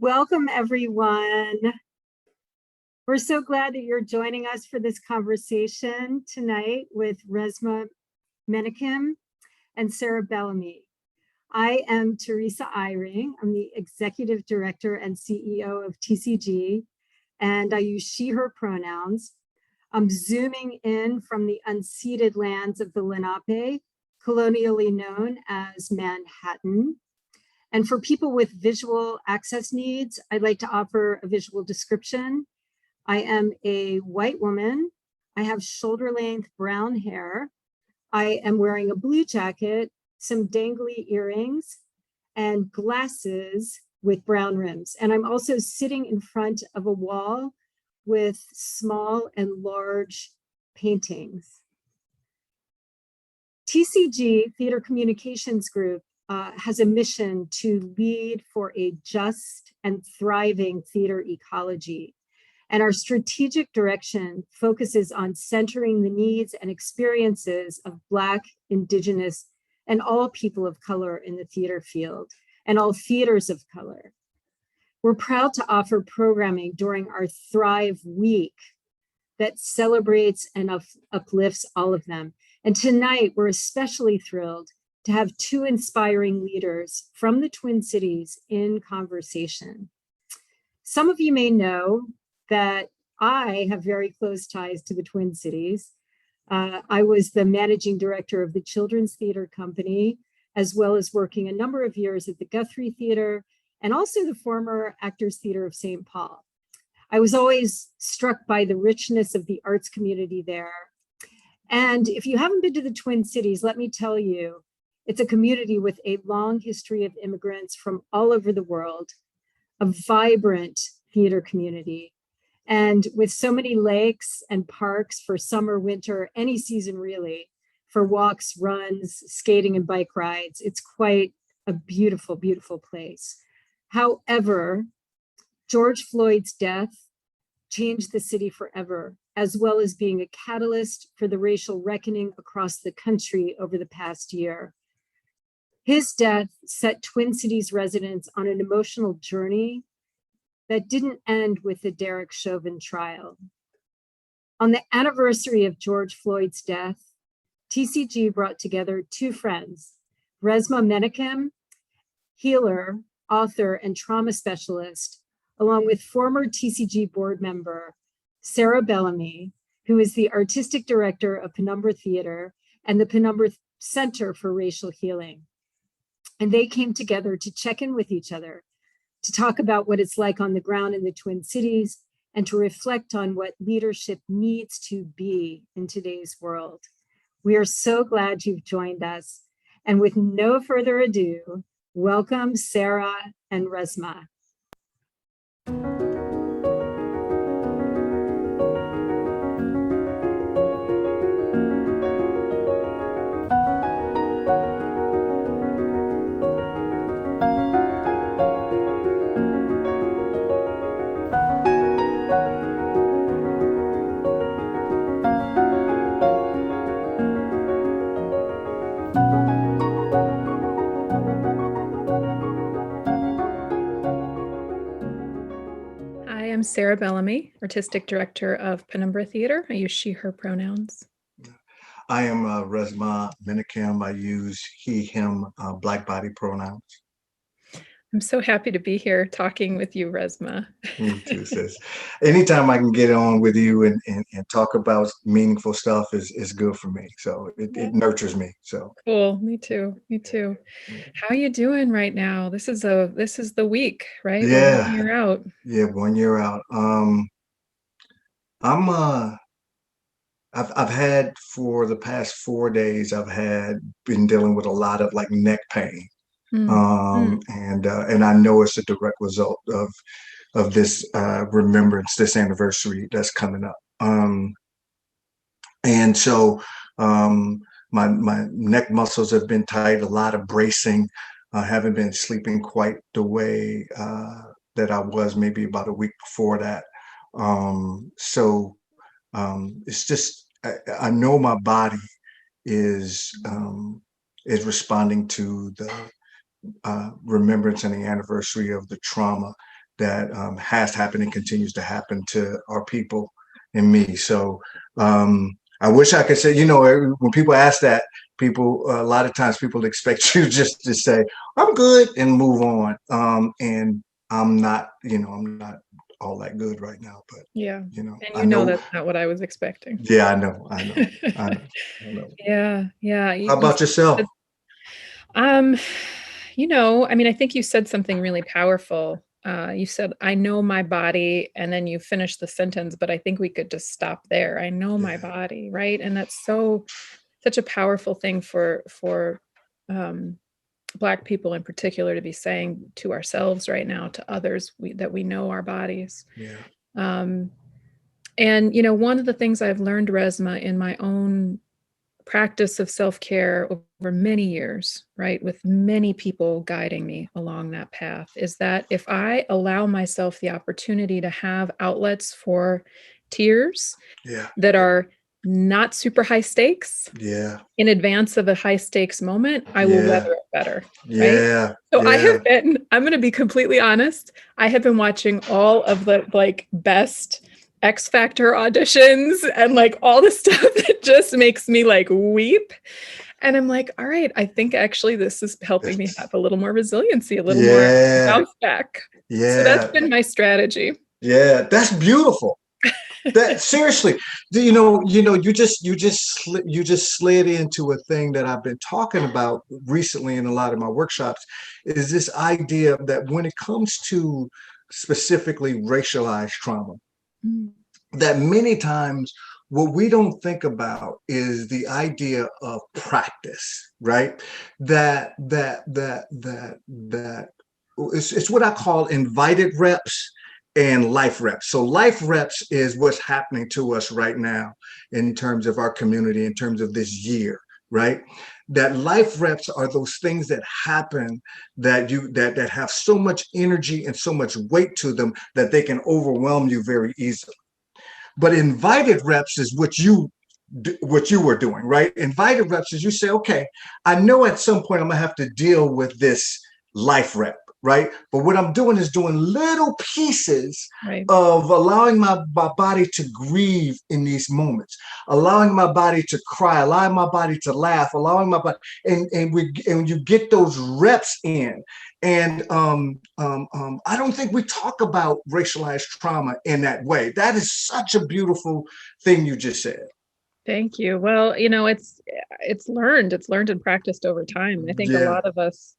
Welcome, everyone. We're so glad that you're joining us for this conversation tonight with Resmaa Menakem and Sarah Bellamy. I am Teresa Eyring. I'm the Executive Director and CEO of TCG, and I use she, her pronouns. I'm zooming in from the unceded lands of the Lenape, colonially known as Manhattan. And for people with visual access needs, I'd like to offer a visual description. I am a white woman. I have shoulder-length brown hair. I am wearing a blue jacket, some dangly earrings, and glasses with brown rims. And I'm also sitting in front of a wall with small and large paintings. TCG, Theater Communications Group, has a mission to lead for a just and thriving theater ecology. And our strategic direction focuses on centering the needs and experiences of Black, Indigenous, and all people of color in the theater field, and all theaters of color. We're proud to offer programming during our Thrive Week that celebrates and uplifts all of them. And tonight, we're especially thrilled to have two inspiring leaders from the Twin Cities in conversation. Some of you may know that I have very close ties to the Twin Cities. I was the managing director of the Children's Theater Company, as well as working a number of years at the Guthrie Theater and also the former Actors Theater of St. Paul. I was always struck by the richness of the arts community there. And if you haven't been to the Twin Cities, let me tell you, it's a community with a long history of immigrants from all over the world, a vibrant theater community, and with so many lakes and parks for summer, winter, any season really, for walks, runs, skating, and bike rides. It's quite a beautiful, beautiful place. However, George Floyd's death changed the city forever, as well as being a catalyst for the racial reckoning across the country over the past year. His death set Twin Cities residents on an emotional journey that didn't end with the Derek Chauvin trial. On the anniversary of George Floyd's death, TCG brought together two friends, Resmaa Menakem, healer, author, and trauma specialist, along with former TCG board member, Sarah Bellamy, who is the artistic director of Penumbra Theater and the Penumbra Center for Racial Healing. And they came together to check in with each other, to talk about what it's like on the ground in the Twin Cities, and to reflect on what leadership needs to be in today's world. We are so glad you've joined us. And with no further ado, welcome Sarah and Resmaa. I'm Sarah Bellamy, Artistic Director of Penumbra Theater. I use she, her pronouns. I am Resmaa Menakem. I use he, him, Black body pronouns. I'm so happy to be here talking with you, Resmaa. Me too, sis. Anytime I can get on with you and talk about meaningful stuff is good for me. So it nurtures me. So cool. Me too. Me too. How are you doing right now? This is the week, right? Yeah. 1 year out. Yeah, 1 year out. I've had for the past 4 days, I've been dealing with a lot of like neck pain. And I know it's a direct result of this remembrance, this anniversary that's coming up. And so my neck muscles have been tight, a lot of bracing. I haven't been sleeping quite the way that I was maybe about a week before that. It's just, I know my body is responding to the remembrance and the anniversary of the trauma that has happened and continues to happen to our people and me. So I wish I could say, when people ask that, a lot of times people expect you just to say, I'm good and move on. And I'm not all that good right now, but Yeah. And I know that's not what I was expecting. Yeah, I know. Yeah. How about yourself? I mean, I think you said something really powerful. You said, I know my body, and then you finished the sentence, but I think we could just stop there. I know my body, right? And that's such a powerful thing for Black people in particular to be saying to ourselves right now, to others, that we know our bodies. Yeah. And, one of the things I've learned, Resmaa, in my own practice of self-care over many years, right, with many people guiding me along that path, is that if I allow myself the opportunity to have outlets for tears that are not super high stakes in advance of a high stakes moment, I will weather it better. Right? So I'm going to be completely honest. I have been watching all of the best X Factor auditions and all the stuff that just makes me weep. And I'm like, all right, I think actually this is helping me have a little more resiliency, a little more bounce back. Yeah. So that's been my strategy. Yeah, that's beautiful. That seriously, you just slid into a thing that I've been talking about recently in a lot of my workshops, is this idea that when it comes to specifically racialized trauma, that many times what we don't think about is the idea of practice, right? That it's what I call invited reps and life reps. So life reps is what's happening to us right now in terms of our community, in terms of this year, right? That life reps are those things that happen that have so much energy and so much weight to them that they can overwhelm you very easily. But invited reps is what you were doing, right? Invited reps is you say, okay, I know at some point I'm gonna have to deal with this life rep, right? But what I'm doing is doing little pieces of allowing my body to grieve in these moments, allowing my body to cry, allowing my body to laugh, allowing my body, and you get those reps in. And I don't think we talk about racialized trauma in that way. That is such a beautiful thing you just said. Thank you. Well, it's learned and practiced over time. I think a lot of us,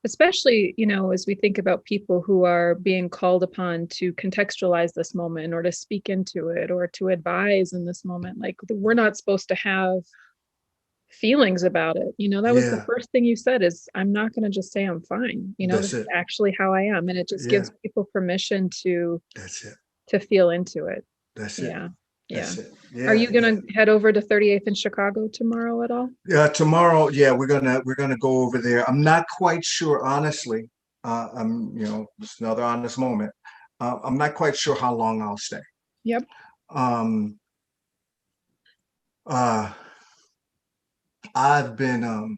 especially, as we think about people who are being called upon to contextualize this moment or to speak into it or to advise in this moment, we're not supposed to have feelings about it. That was the first thing you said, is I'm not going to just say I'm fine. This is actually how I am. And it just gives people permission to feel into it. That's it. That's it. Yeah. Are you going to head over to 38th in Chicago tomorrow at all? Yeah, tomorrow. Yeah, we're gonna go over there. I'm not quite sure, honestly. I'm, just another honest moment. I'm not quite sure how long I'll stay. Yep. I've been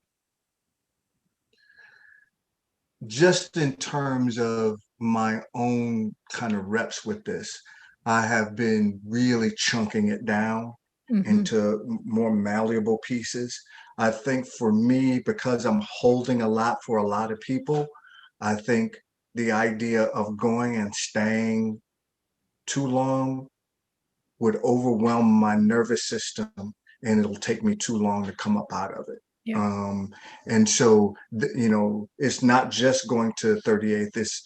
just in terms of my own kind of reps with this, I have been really chunking it down into more malleable pieces. I think for me, because I'm holding a lot for a lot of people, I think the idea of going and staying too long would overwhelm my nervous system, and it'll take me too long to come up out of it. And so, it's not just going to 38th,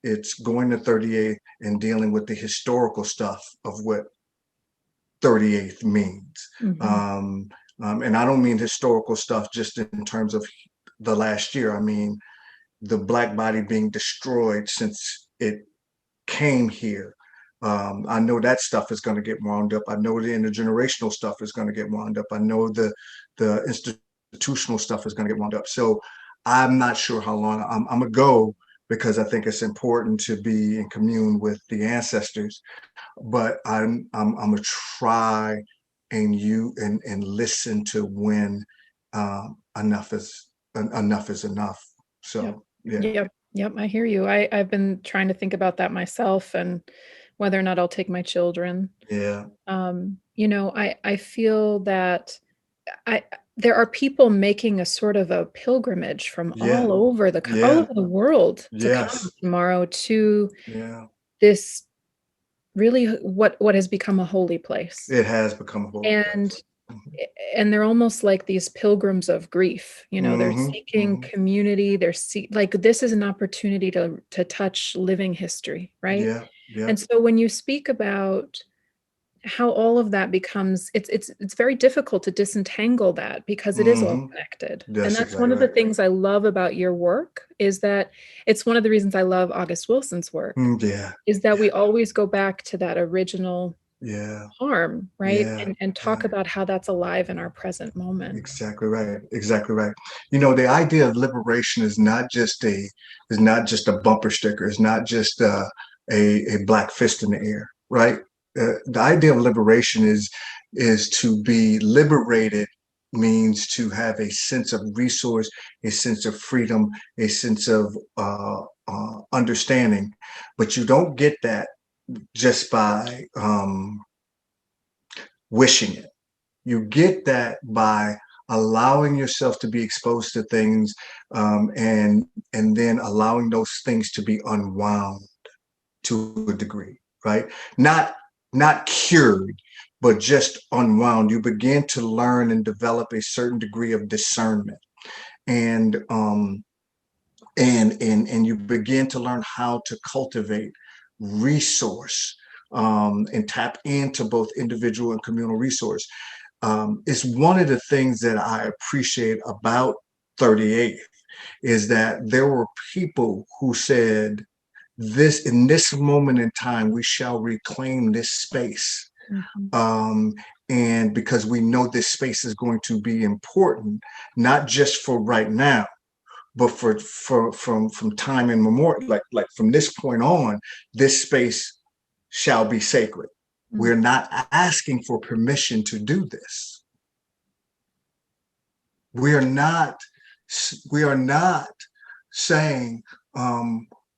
it's going to 38th and dealing with the historical stuff of what 38th means. And I don't mean historical stuff just in terms of the last year. I mean, the Black body being destroyed since it came here. I know that stuff is going to get wound up. I know the intergenerational stuff is going to get wound up. I know the institutional stuff is going to get wound up. So I'm not sure how long I'm gonna go, because I think it's important to be in commune with the ancestors. But I'm gonna try and listen to when enough is enough. So yeah. Yep, I hear you. I've been trying to think about that myself and whether or not I'll take my children. Yeah, I feel that I there are people making a sort of a pilgrimage from yeah, all yeah, over the world to come yes, tomorrow to yeah. this really what has become a holy place. It has become a holy And place. and they're almost like these pilgrims of grief. They're Hmm. seeking community. Like this is an opportunity to touch living history, right? Yeah, yeah. And so when you speak about how all of that becomes, it's very difficult to disentangle that because it is all Hmm. connected. And That's that's one exactly of the right. things I love about your work is that it's one of the reasons I love August Wilson's work Yeah, is that yeah, we always go back to that original yeah, harm, right? yeah, And talk yeah. about how that's alive in our present moment. Exactly right. Exactly right. The idea of liberation is not just a bumper sticker. It's not just a black fist in the air, right? The idea of liberation is to be liberated means to have a sense of resource, a sense of freedom, a sense of understanding. But you don't get that just by wishing it. You get that by allowing yourself to be exposed to things, and then allowing those things to be unwound to a degree, right? Not cured, but just unwound. You begin to learn and develop a certain degree of discernment, and and you begin to learn how to cultivate resource, and tap into both individual and communal resource. It's one of the things that I appreciate about 38th is that there were people who said, this in this moment in time, we shall reclaim this space. Mhm. Um, and because we know this space is going to be important, not just for right now, but for from time immemorial, like from this point on, this space shall be sacred. Mm. We're not asking for permission to do this. We are not we are not saying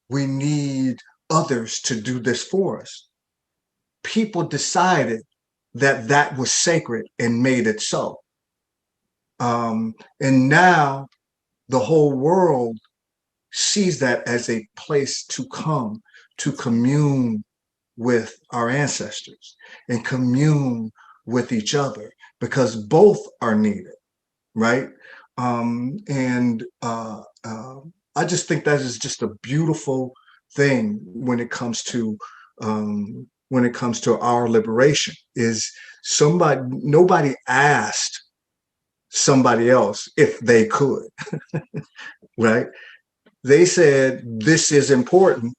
we need others to do this for us. People decided that that was sacred and made it so. And now the whole world sees that as a place to come to commune with our ancestors and commune with each other because both are needed, right? And I just think that is just a beautiful thing when it comes to our liberation. Is nobody asked somebody else if they could, right? They said this is important,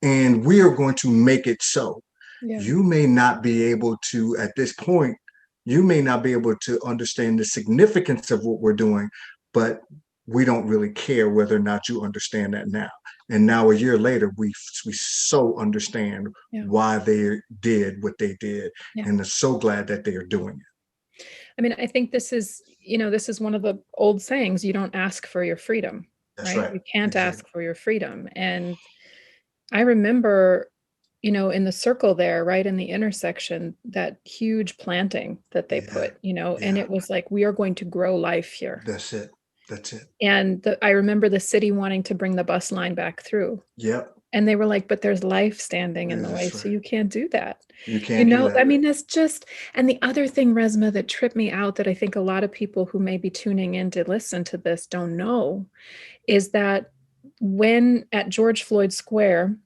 and we are going to make it so. Yeah. You may not be able to at this point. You may not be able to understand the significance of what we're doing, but we don't really care whether or not you understand that now. And now a year later, we so understand Yeah. why they did what they did, Yeah. and are so glad that they are doing it. I mean, I think this is one of the old sayings, you don't ask for your freedom, That's right? right. You can't Exactly. ask for your freedom. And I remember, in the circle there, right in the intersection, that huge planting that they Yeah. put, and Yeah. it was like, we are going to grow life here. That's it. That's it. And I remember the city wanting to bring the bus line back through. Yep. And they were like, but there's life standing in the way, That's so right. you can't do that. You can't do I that. mean, that's just, and the other thing, Resmaa, that tripped me out that I think a lot of people who may be tuning in to listen to this don't know is that when at George Floyd Square,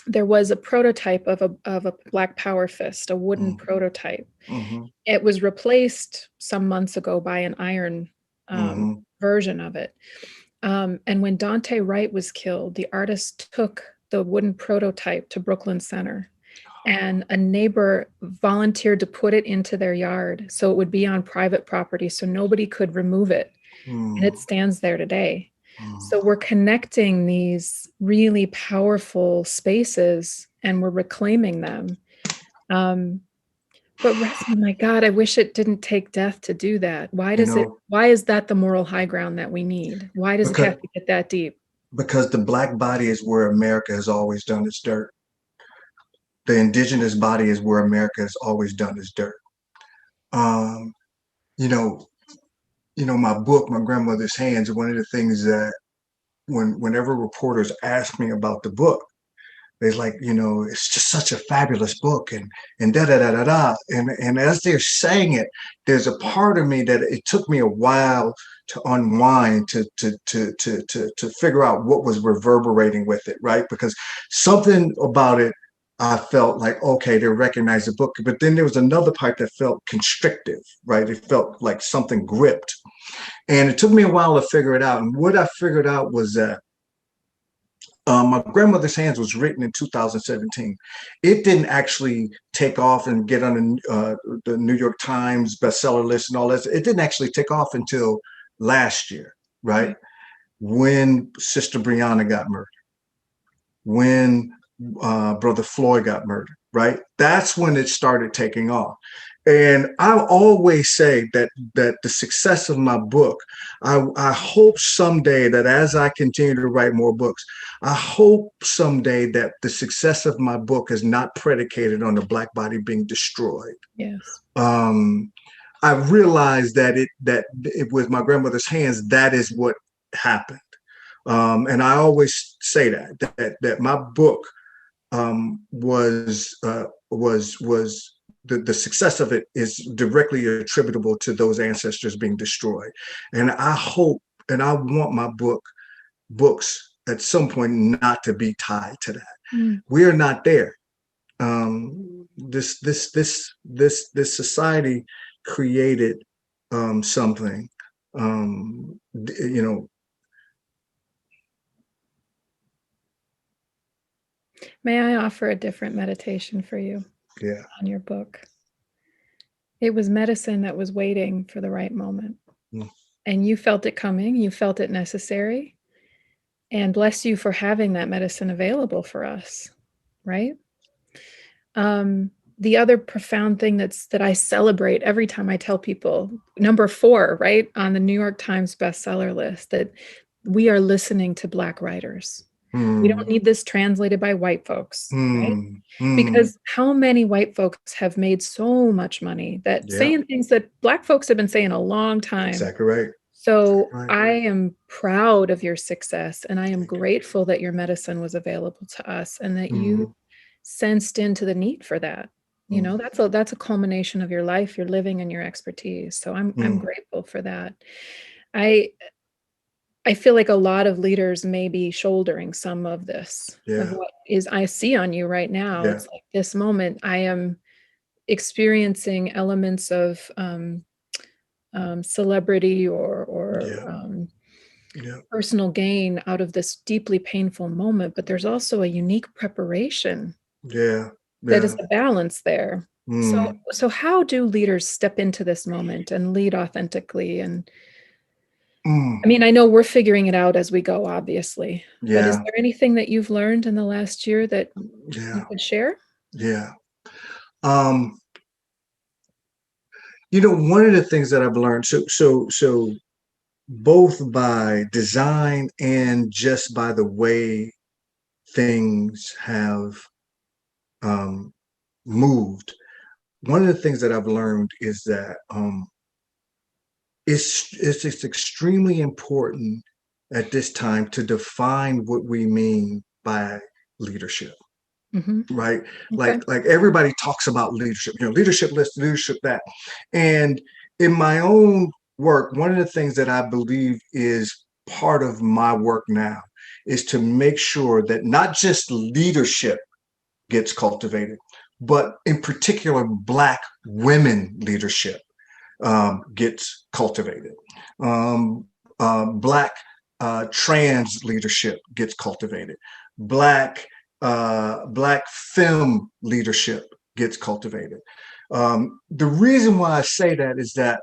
there was a prototype of a Black Power fist, a wooden Mm-hmm. prototype. Mm-hmm. It was replaced some months ago by an iron Mm-hmm. version of it. And when Dante Wright was killed, the artist took the wooden prototype to Brooklyn Center, and a neighbor volunteered to put it into their yard so it would be on private property so nobody could remove it. And it stands there today. So we're connecting these really powerful spaces and we're reclaiming them. But Resmaa, my God, I wish it didn't take death to do that. You know, Why is that the moral high ground that we need? Why does it because have to get that deep? Because the Black body is where America has always done its dirt. The indigenous body is where America has always done its dirt. Um, you know, my book, My Grandmother's Hands, one of the things that whenever reporters ask me about the book, they're like, it's just such a fabulous book, and da da da da da. And as they're saying it, there's a part of me that it took me a while to unwind, to figure out what was reverberating with it, right? Because something about it, I felt like, okay, they recognize the book, but then there was another part that felt constrictive, right? It felt like something gripped, and it took me a while to figure it out. And what I figured out was that My Grandmother's Hands was written in 2017. It didn't actually take off and get on the New York Times bestseller list and all that. It didn't actually take off until last year, right? When Sister Breonna got murdered, when Brother Floyd got murdered, right? That's when it started taking off. And I always say that the success of my book, I hope someday that as I continue to write more books, I hope someday that the success of my book is not predicated on the Black body being destroyed. Yes. I realized that it with My Grandmother's Hands, that is what happened. And I always say that my book was the success of it is directly attributable to those ancestors being destroyed. And I hope and I want my books at some point not to be tied to that. We're not there. This society created something. May I offer a different meditation for you? Yeah. On your book. It was medicine that was waiting for the right moment. And you felt it coming, you felt it necessary. And bless you for having that medicine available for us, right? The other profound thing that I celebrate every time I tell people, number 4, right, on the New York Times bestseller list, that we are listening to Black writers. We don't need this translated by white folks, right? Because how many white folks have made so much money that saying things that Black folks have been saying a long time. Exactly right. So I am proud of your success, and I am grateful that your medicine was available to us and that you sensed into the need for that. That's a culmination of your life, your living, and your expertise. So I'm grateful for that. I feel like a lot of leaders may be shouldering some of this, of what is I see on you right now. It's like this moment I am experiencing elements of celebrity or personal gain out of this deeply painful moment, but there's also a unique preparation. That is a balance there. So how do leaders step into this moment and lead authentically? And I mean, I know we're figuring it out as we go, obviously. But is there anything that you've learned in the last year that you could share? One of the things that I've learned, so both by design and just by the way things have moved, one of the things that I've learned is that it's extremely important at this time to define what we mean by leadership. Right? Okay. Like everybody talks about leadership, leadership this, leadership that. And in my own work, one of the things that I believe is part of my work now is to make sure that not just leadership gets cultivated, but in particular, Black women leadership gets cultivated. Black trans leadership gets cultivated. Black femme leadership gets cultivated. The reason why I say that is that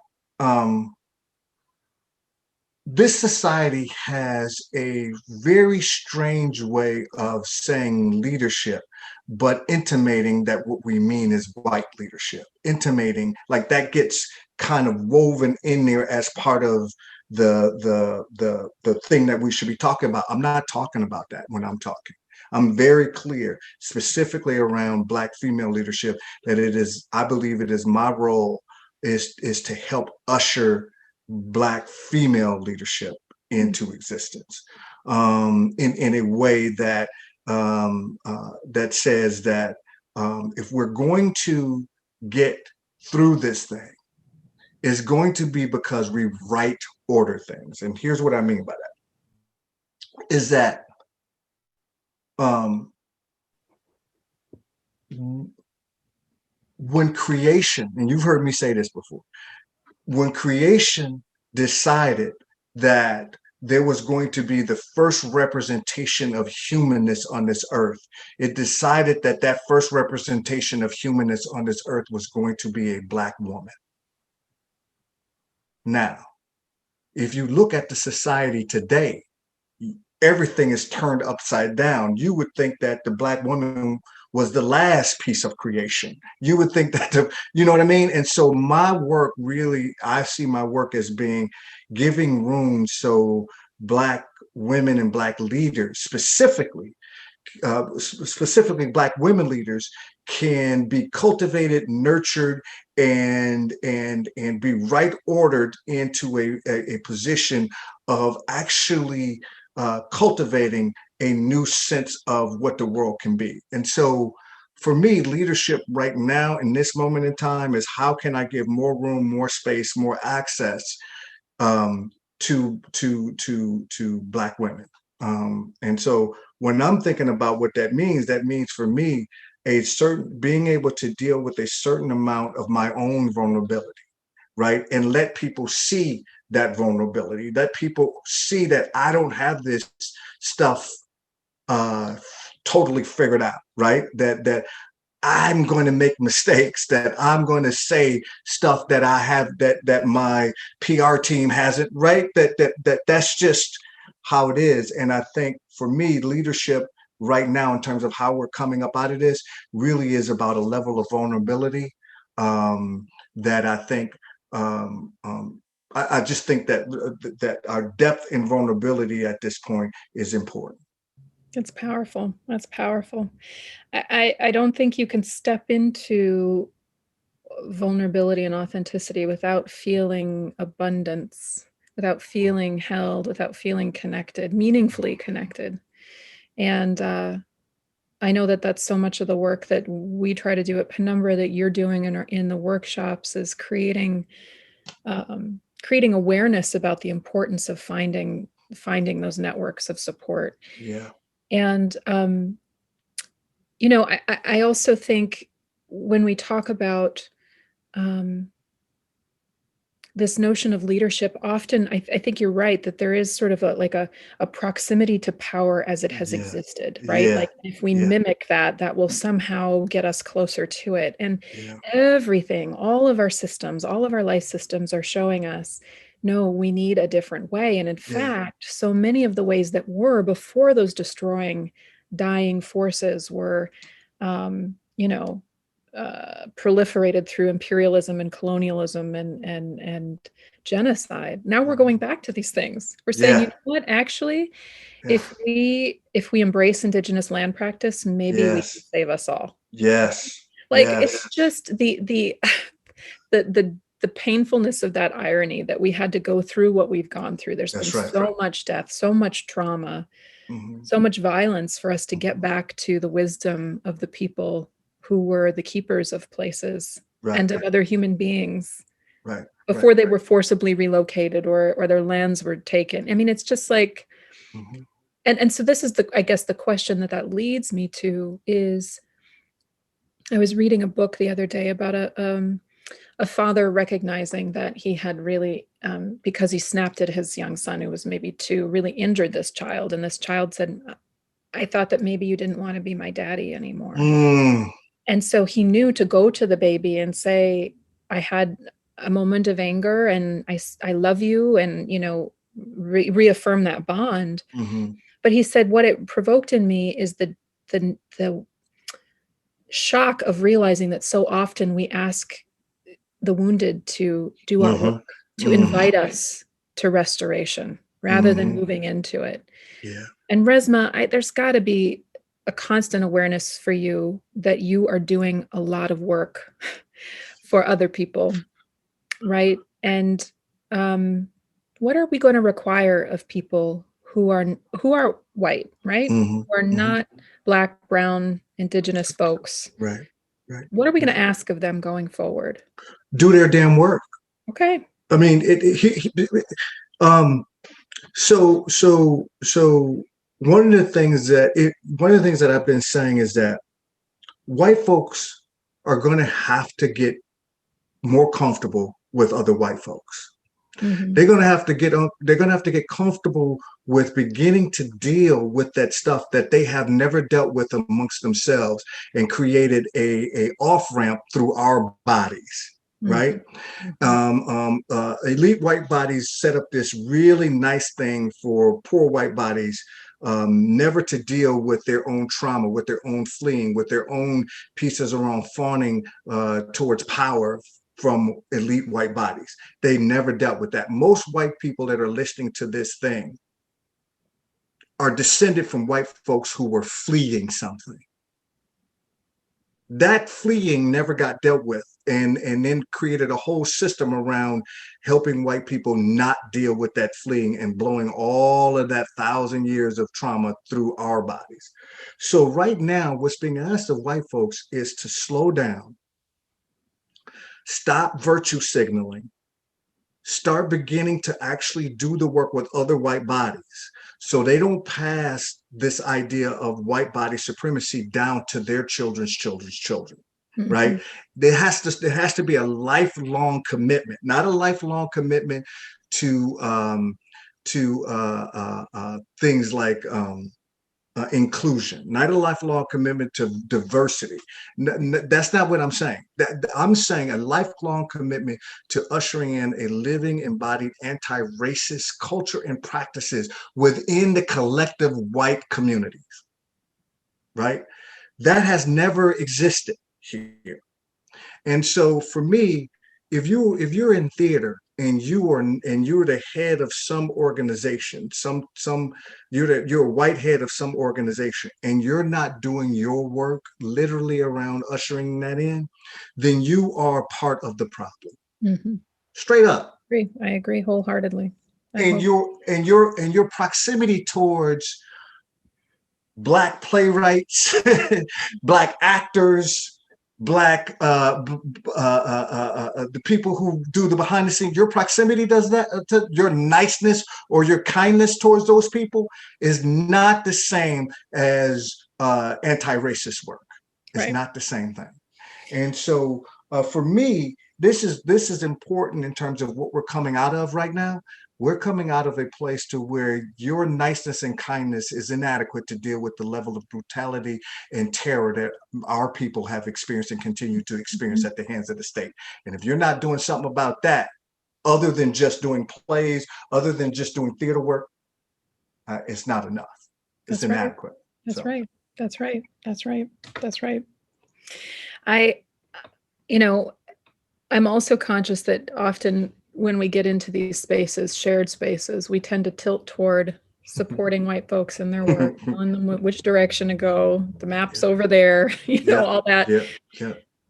this society has a very strange way of saying leadership, but intimating that what we mean is white leadership, intimating like that gets kind of woven in there as part of the thing that we should be talking about. I'm not talking about that when I'm talking. I'm very clear, specifically around Black female leadership, that it is, I believe it is my role is to help usher Black female leadership into existence in a way that that says that if we're going to get through this thing, it's going to be because we right order things. And here's what I mean by that, is that when creation, and you've heard me say this before, when creation decided that there was going to be the first representation of humanness on this earth, it decided that that first representation of humanness on this earth was going to be a Black woman. Now, if you look at the society today, everything is turned upside down. You would think that the Black woman was the last piece of creation. You would think that, you know what I mean? And so my work really, I see my work as being giving room so Black women and Black leaders, specifically Black women leaders, can be cultivated, nurtured, and be right ordered into a position of actually cultivating a new sense of what the world can be. And so for me, leadership right now in this moment in time is how can I give more room, more space, more access to Black women. And so when I'm thinking about what that means for me being able to deal with a certain amount of my own vulnerability, right? And let people see that vulnerability, let people see that I don't have this stuff totally figured out, right? That I'm going to make mistakes, that I'm going to say stuff that I have that my PR team hasn't, right? That's just how it is. And I think for me, leadership right now, in terms of how we're coming up out of this, really is about a level of vulnerability that I think I just think that our depth and vulnerability at this point is important. It's powerful. That's powerful. I don't think you can step into vulnerability and authenticity without feeling abundance, without feeling held, without feeling connected, meaningfully connected. And I know that that's so much of the work that we try to do at Penumbra, that you're doing in the workshops, is creating awareness about the importance of finding those networks of support. Yeah. And I also think when we talk about this notion of leadership, often I think you're right that there is sort of a proximity to power as it has existed, right? Yeah. Like if we mimic that will somehow get us closer to it. And Yeah. everything, all of our systems, all of our life systems are showing us, no, we need a different way. And in fact, so many of the ways that were before those destroying, dying forces were, proliferated through imperialism and colonialism and genocide. Now we're going back to these things. We're saying, you know what, actually, if we embrace indigenous land practice, maybe we can save us all. Yes. Like it's just the painfulness of that irony that we had to go through what we've gone through. There's been so much death, so much trauma, so much violence for us to get back to the wisdom of the people who were the keepers of places and of other human beings before they were forcibly relocated or their lands were taken. I mean, it's just like, and so this is I guess the question that leads me to is, I was reading a book the other day about a father recognizing that he had really, because he snapped at his young son, who was maybe 2, really injured this child. And this child said, I thought that maybe you didn't want to be my daddy anymore. And so he knew to go to the baby and say, I had a moment of anger and I love you, and, reaffirm that bond. But he said, what it provoked in me is the shock of realizing that so often we ask the wounded to do our work, to invite us to restoration rather than moving into it. Yeah. And Resmaa, there's got to be a constant awareness for you that you are doing a lot of work for other people, right? And what are we going to require of people who are white, right? Who are not Black, brown, indigenous folks? Right. Right. What are we going to ask of them going forward? Do their damn work. Okay. I mean, so one of the things that I've been saying is that white folks are going to have to get more comfortable with other white folks. They're going to have to get comfortable with beginning to deal with that stuff that they have never dealt with amongst themselves, and created a off-ramp through our bodies. Right. Elite white bodies set up this really nice thing for poor white bodies, never to deal with their own trauma, with their own fleeing, with their own pieces around fawning towards power from elite white bodies. They never dealt with that. Most white people that are listening to this thing are descended from white folks who were fleeing something. That fleeing never got dealt with, and then created a whole system around helping white people not deal with that fleeing and blowing all of that 1,000 years of trauma through our bodies. So right now, what's being asked of white folks is to slow down, stop virtue signaling, start beginning to actually do the work with other white bodies, so they don't pass this idea of white body supremacy down to their children's children. Right? There has to be a lifelong commitment, not a lifelong commitment to things like inclusion, not a lifelong commitment to diversity. That's not what I'm saying. I'm saying a lifelong commitment to ushering in a living, embodied anti-racist culture and practices within the collective white communities. Right? That has never existed here. And so for me, if you're in theater and you're the head of some organization, you're a white head of some organization, and you're not doing your work literally around ushering that in, then you are part of the problem. Straight up. I agree wholeheartedly. And your proximity towards Black playwrights, Black actors, Black the people who do the behind the scenes, your proximity does that, your niceness or your kindness towards those people is not the same as anti-racist work. It's not the same thing. And so for me, this is important in terms of what we're coming out of right now. We're coming out of a place to where your niceness and kindness is inadequate to deal with the level of brutality and terror that our people have experienced and continue to experience at the hands of the state. And if you're not doing something about that, other than just doing plays, other than just doing theater work, it's not enough. It's inadequate. That's right. That's right. I'm also conscious that often when we get into these spaces, shared spaces, we tend to tilt toward supporting white folks in their work, telling them which direction to go, the map's over there, all that.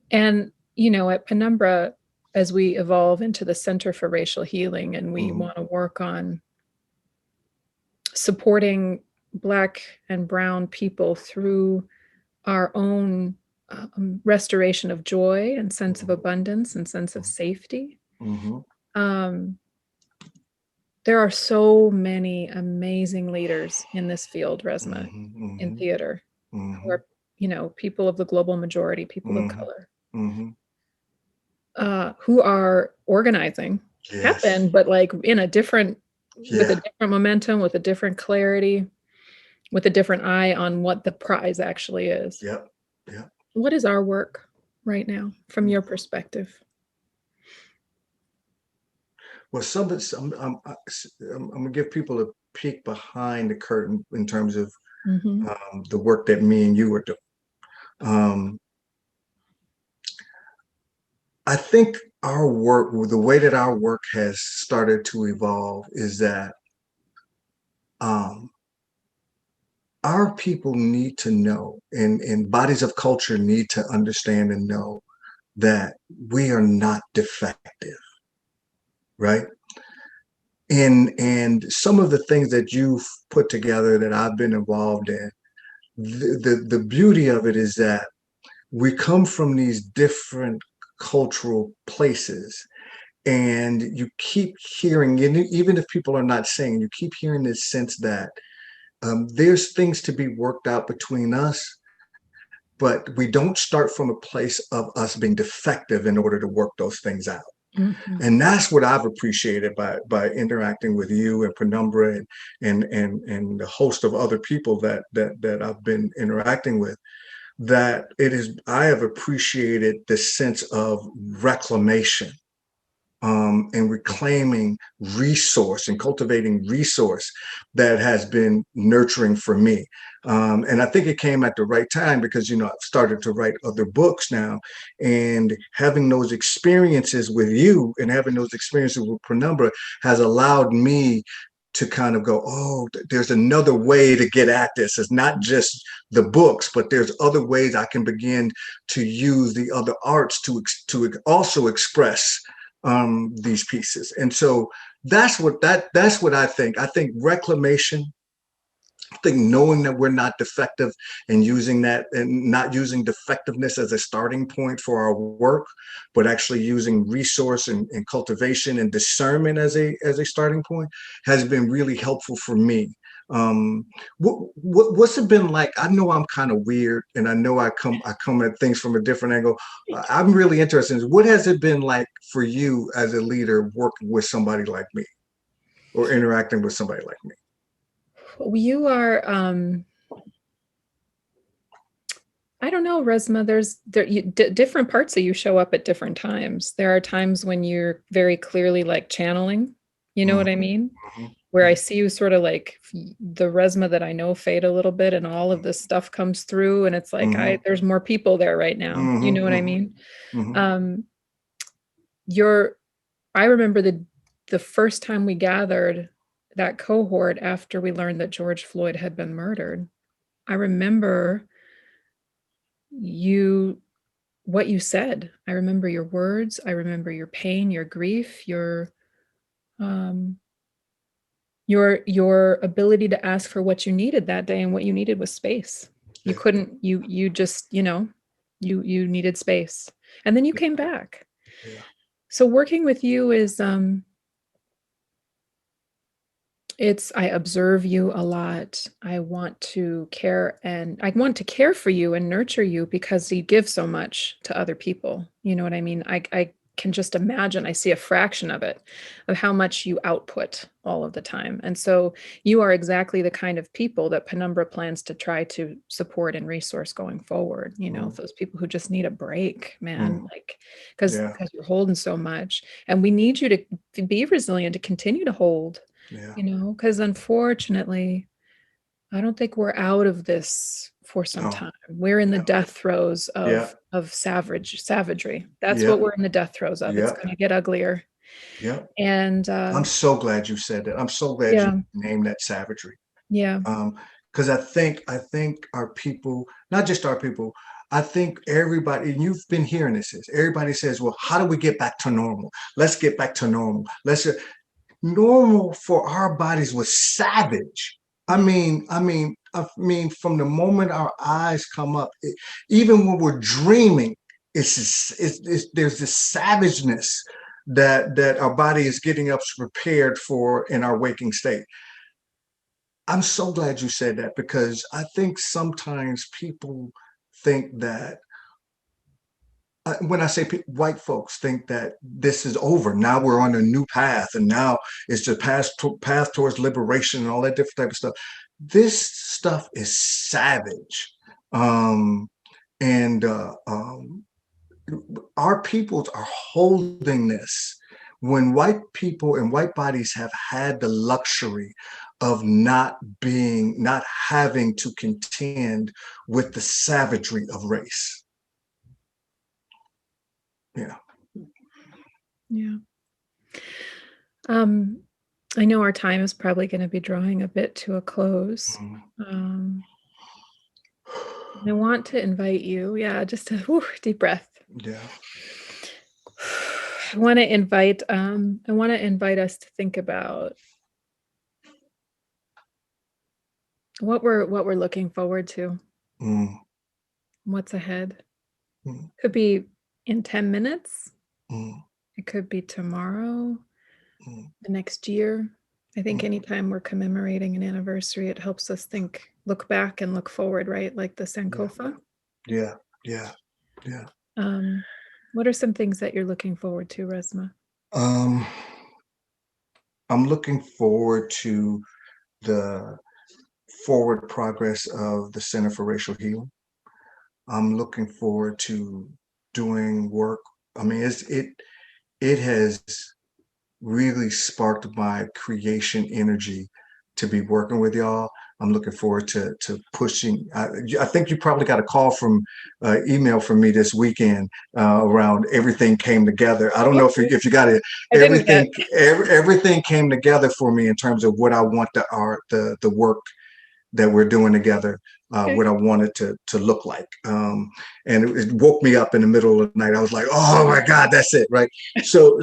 And, at Penumbra, as we evolve into the Center for Racial Healing, and we want to work on supporting Black and brown people through our own restoration of joy and sense of abundance and sense of safety. There are so many amazing leaders in this field, Resmaa, in theater, who are, people of the global majority, people of color, who are organizing, have been, but like in a different, with a different momentum, with a different clarity, with a different eye on what the prize actually is. What is our work right now from your perspective? Well, I'm going to give people a peek behind the curtain in terms of the work that me and you are doing. I think our work, the way that our work has started to evolve is that um, our people need to know, and bodies of culture need to understand and know that we are not defective, right? And some of the things that you've put together that I've been involved in, the beauty of it is that we come from these different cultural places, and you keep hearing, and even if people are not saying, you keep hearing this sense that there's things to be worked out between us, but we don't start from a place of us being defective in order to work those things out. Mm-hmm. And that's what I've appreciated by interacting with you and Penumbra and the host of other people that I've been interacting with. That I have appreciated the sense of reclamation, and reclaiming resource and cultivating resource that has been nurturing for me. And I think it came at the right time because, I've started to write other books now, and having those experiences with you and having those experiences with Penumbra has allowed me to kind of go, oh, there's another way to get at this. It's not just the books, but there's other ways I can begin to use the other arts to also express these pieces. And so that's what I think. I think reclamation, I think knowing that we're not defective and using that and not using defectiveness as a starting point for our work, but actually using resource and cultivation and discernment as a starting point has been really helpful for me. What's it been like? I know I'm kind of weird, and I know I come at things from a different angle. I'm really interested in what has it been like for you as a leader working with somebody like me or interacting with somebody like me? You are, I don't know, Resmaa, different parts of you show up at different times. There are times when you're very clearly like channeling, you know what I mean? Where I see you sort of like the Resmaa that I know fade a little bit, and all of this stuff comes through, and it's like, there's more people there right now. You know what I mean? I remember the first time we gathered that cohort after we learned that George Floyd had been murdered. I remember what you said. I remember your words. I remember your pain, your grief, your ability to ask for what you needed that day, and what you needed was space. You couldn't, you just, you needed space. And then you came back. Yeah. So working with you is, I observe you a lot. I want to care for you and nurture you because you give so much to other people. You know what I mean? I can just imagine, I see a fraction of it, of how much you output all of the time. And so you are exactly the kind of people that Penumbra plans to try to support and resource going forward. Those people who just need a break, man, like, because you're holding so much, and we need you to be resilient, to continue to hold. Because unfortunately, I don't think we're out of this for some time. We're in the death throes of savagery. That's what we're in the death throes of. It's going to get uglier. Yeah. And I'm so glad you said that. I'm so glad you named that savagery. Yeah. Because I think our people, not just our people, I think everybody, and you've been hearing this, everybody says, well, how do we get back to normal? Let's get back to normal. Normal for our bodies was savage. I mean, from the moment our eyes come up, even when we're dreaming, there's this savageness that our body is getting us prepared for in our waking state. I'm so glad you said that, because I think sometimes people think that when I say white folks think that this is over, now we're on a new path, and now it's the path towards liberation and all that different type of stuff. This stuff is savage, and our peoples are holding this. When white people and white bodies have had the luxury of not having to contend with the savagery of race. Yeah. Yeah. I know our time is probably going to be drawing a bit to a close. I want to invite you, just a deep breath. Yeah. I want to invite us to think about what we're looking forward to. What's ahead. Could be in 10 minutes. It could be tomorrow, the next year. I think anytime we're commemorating an anniversary, it helps us look back and look forward, right? Like the Sankofa. Yeah. What are some things that you're looking forward to, Resmaa? I'm looking forward to the forward progress of the Center for Racial Healing. I'm looking forward to doing work. I mean, it has really sparked my creation energy to be working with y'all. I'm looking forward to pushing. I think you probably got a call from email from me this weekend around everything came together. I don't know if you got it. Everything came together for me in terms of what I want the work that we're doing together, what I wanted to look like. And it woke me up in the middle of the night. I was like, oh my God, that's it, right? So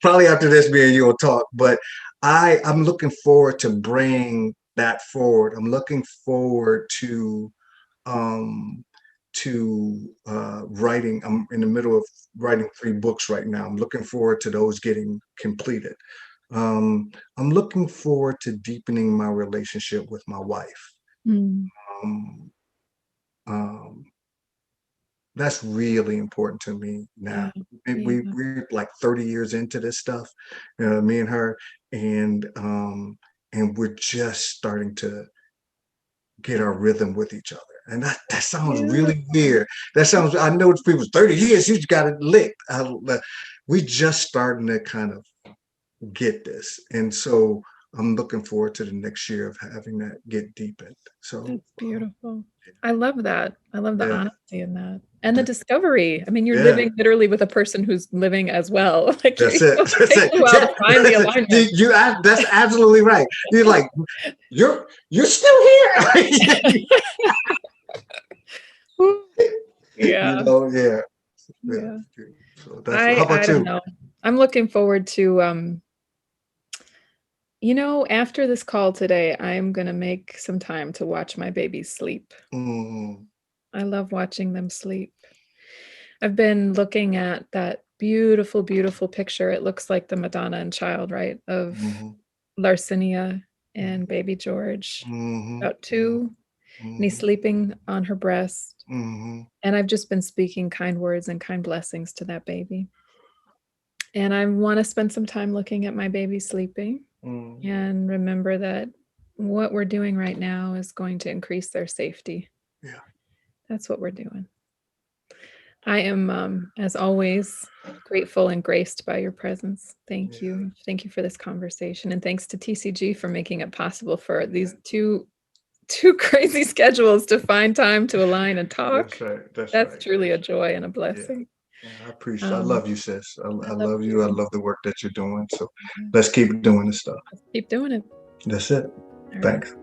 probably after this, me and you will talk. But I'm looking forward to bring that forward. I'm looking forward to writing. I'm in the middle of writing 3 books right now. I'm looking forward to those getting completed. I'm looking forward to deepening my relationship with my wife. That's really important to me now. We're like 30 years into this stuff, me and her, and we're just starting to get our rhythm with each other. And that sounds really weird. I know people 30 years, you just got it licked. We just starting to kind of get this. And so I'm looking forward to the next year of having that get deepened. So that's beautiful. I love that. I love the honesty in that. And the discovery. I mean, you're living literally with a person who's living as well. Like that's it. That's it. To find the alignment. That's absolutely right. You're like, you're still here. Yeah. So how about you? Don't know. I'm looking forward to after this call today, I'm going to make some time to watch my babies sleep. I love watching them sleep. I've been looking at that beautiful, beautiful picture. It looks like the Madonna and Child, right? Of Larcinia and baby George, about 2, and he's sleeping on her breast. And I've just been speaking kind words and kind blessings to that baby. And I want to spend some time looking at my baby sleeping and remember that what we're doing right now is going to increase their safety. Yeah. That's what we're doing. I am, as always, grateful and graced by your presence. Thank you. Thank you for this conversation. And thanks to TCG for making it possible for these two crazy schedules to find time to align and talk. That's right. Truly a joy and a blessing. Yeah, I appreciate it. I love you, sis. I love you. I love the work that you're doing. So let's keep doing this stuff. Let's keep doing it. That's it. Thanks.